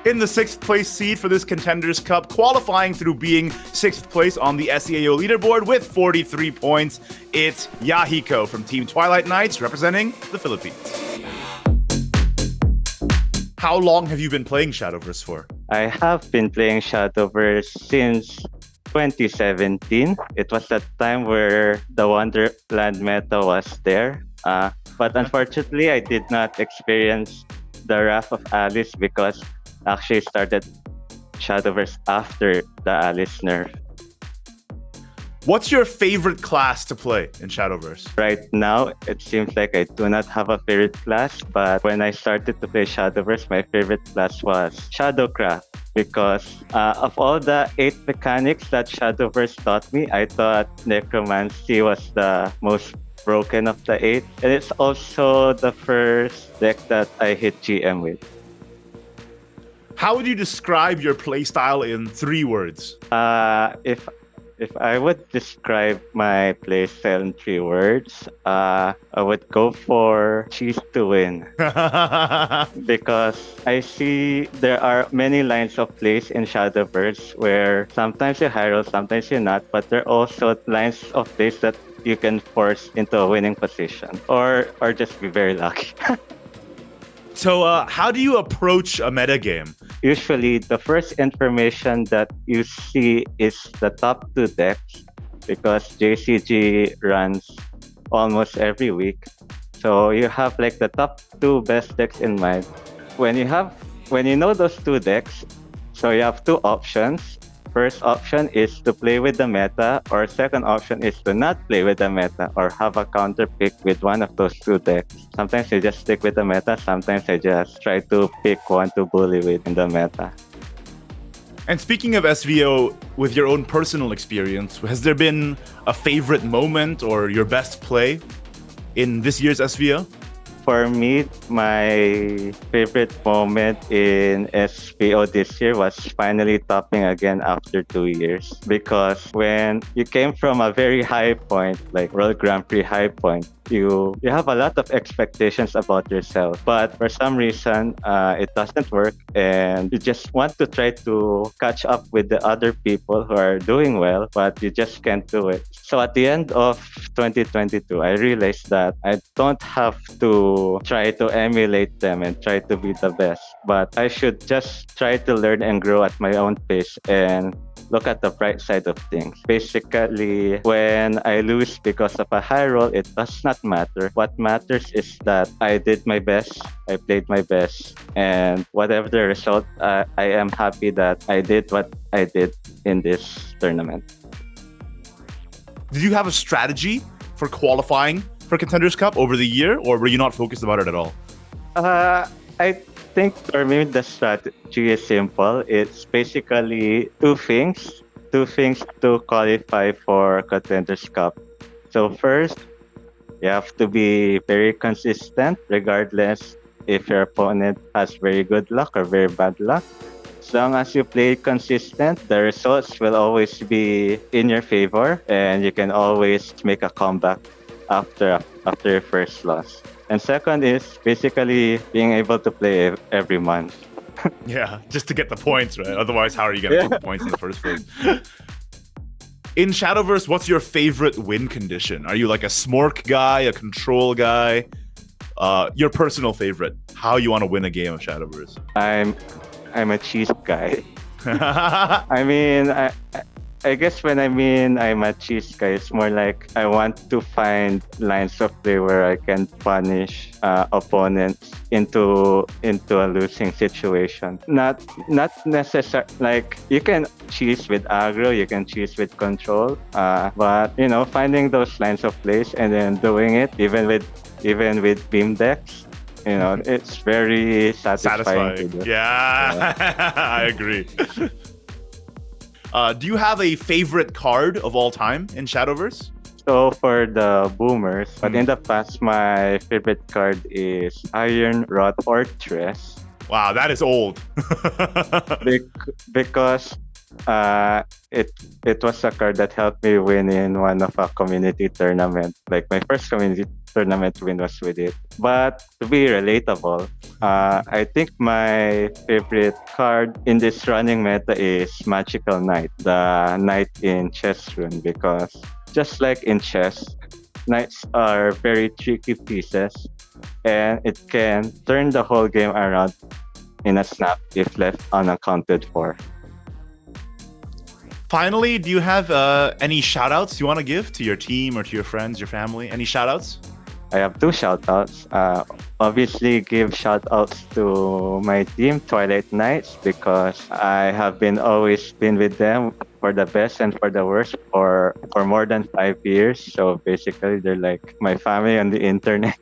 in the 6th place seed for this Contenders Cup, qualifying through being 6th place on the SEAO leaderboard with 43 points. It's Yahiko from Team Twilight Knights representing the Philippines. How long have you been playing Shadowverse for? I have been playing Shadowverse since 2017. It was that time where the Wonderland meta was there. But unfortunately, I did not experience the Wrath of Alice because I actually started Shadowverse after the Alice nerf. What's your favorite class to play in Shadowverse? Right now, it seems like I do not have a favorite class, but when I started to play Shadowverse, my favorite class was Shadowcraft because of all the 8 mechanics that Shadowverse taught me, I thought Necromancy was the most broken of the 8, and it's also the first deck that I hit GM with. How would you describe your playstyle in 3 words? If I would describe my playstyle in 3 words, I would go for cheese to win. Because I see there are many lines of plays in Shadowverse where sometimes you high roll, sometimes you're not, but there are also lines of plays that you can force into a winning position or just be very lucky. So how do you approach a metagame? Usually, the first information that you see is the top 2 decks because JCG runs almost every week. So you have like the top 2 best decks in mind. When you know those 2 decks, so you have 2 options. First option is to play with the meta, or second option is to not play with the meta or have a counter pick with one of those 2 decks. Sometimes you just stick with the meta, sometimes I just try to pick one to bully with in the meta. And speaking of SVO, with your own personal experience, has there been a favorite moment or your best play in this year's SVO? For me, my favorite moment in SVO this year was finally topping again after 2 years. Because when you came from a very high point, like World Grand Prix high point, you have a lot of expectations about yourself. But for some reason, it doesn't work. And you just want to try to catch up with the other people who are doing well, but you just can't do it. So at the end of 2022, I realized that I don't have to try to emulate them and try to be the best, but I should just try to learn and grow at my own pace and look at the bright side of things. Basically, when I lose because of a high roll, it does not matter. What matters is that I did my best, I played my best, and whatever the result, I am happy that I did what I did in this tournament. Did you have a strategy for qualifying for Contenders Cup over the year, or were you not focused about it at all? I think for me the strategy is simple. It's basically two things to qualify for Contenders Cup. So first, you have to be very consistent regardless if your opponent has very good luck or very bad luck. As long as you play consistent, the results will always be in your favor and you can always make a comeback after your first loss. And second is basically being able to play every month. Yeah, just to get the points, right? Otherwise, how are you going to get the points in the first place? In Shadowverse, what's your favorite win condition? Are you like a smork guy, a control guy? Your personal favorite, how you want to win a game of Shadowverse? I'm a cheese guy. I mean, I guess when I mean I'm a cheese guy, it's more like I want to find lines of play where I can punish opponents into a losing situation. Not necessarily like you can cheese with aggro, you can cheese with control, but you know, finding those lines of plays and then doing it even with beam decks. You know, it's very satisfying. To do. Yeah. I agree. Do you have a favorite card of all time in Shadowverse? So for the boomers, but in the past, my favorite card is Iron Rod Fortress. Wow, that is old. Because it was a card that helped me win in one of a community tournament, like my first community tournament win was with it. But to be relatable, I think my favorite card in this running meta is Magical Knight, the knight in chess rune, because just like in chess, knights are very tricky pieces, and it can turn the whole game around in a snap if left unaccounted for. Finally, do you have any shout outs you want to give to your team or to your friends, your family? Any shout outs? I have two shoutouts. Obviously, give shoutouts to my team, Twilight Knights, because I have always been with them for the best and for the worst for more than 5 years. So basically, they're like my family on the internet.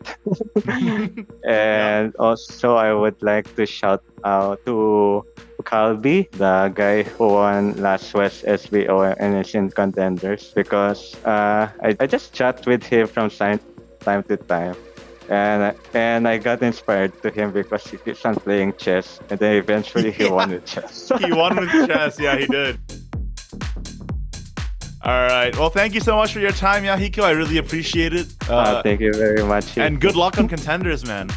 And also, I would like to shout out to Calby, the guy who won last West SVO and SEAO Contenders, because I just chat with him from time to time, and I got inspired to him because he keeps on playing chess, and then eventually he won with chess. He won with chess. Yeah, he did. All right. Well, thank you so much for your time, Yahiko. I really appreciate it. Thank you very much. And good luck on Contenders, man.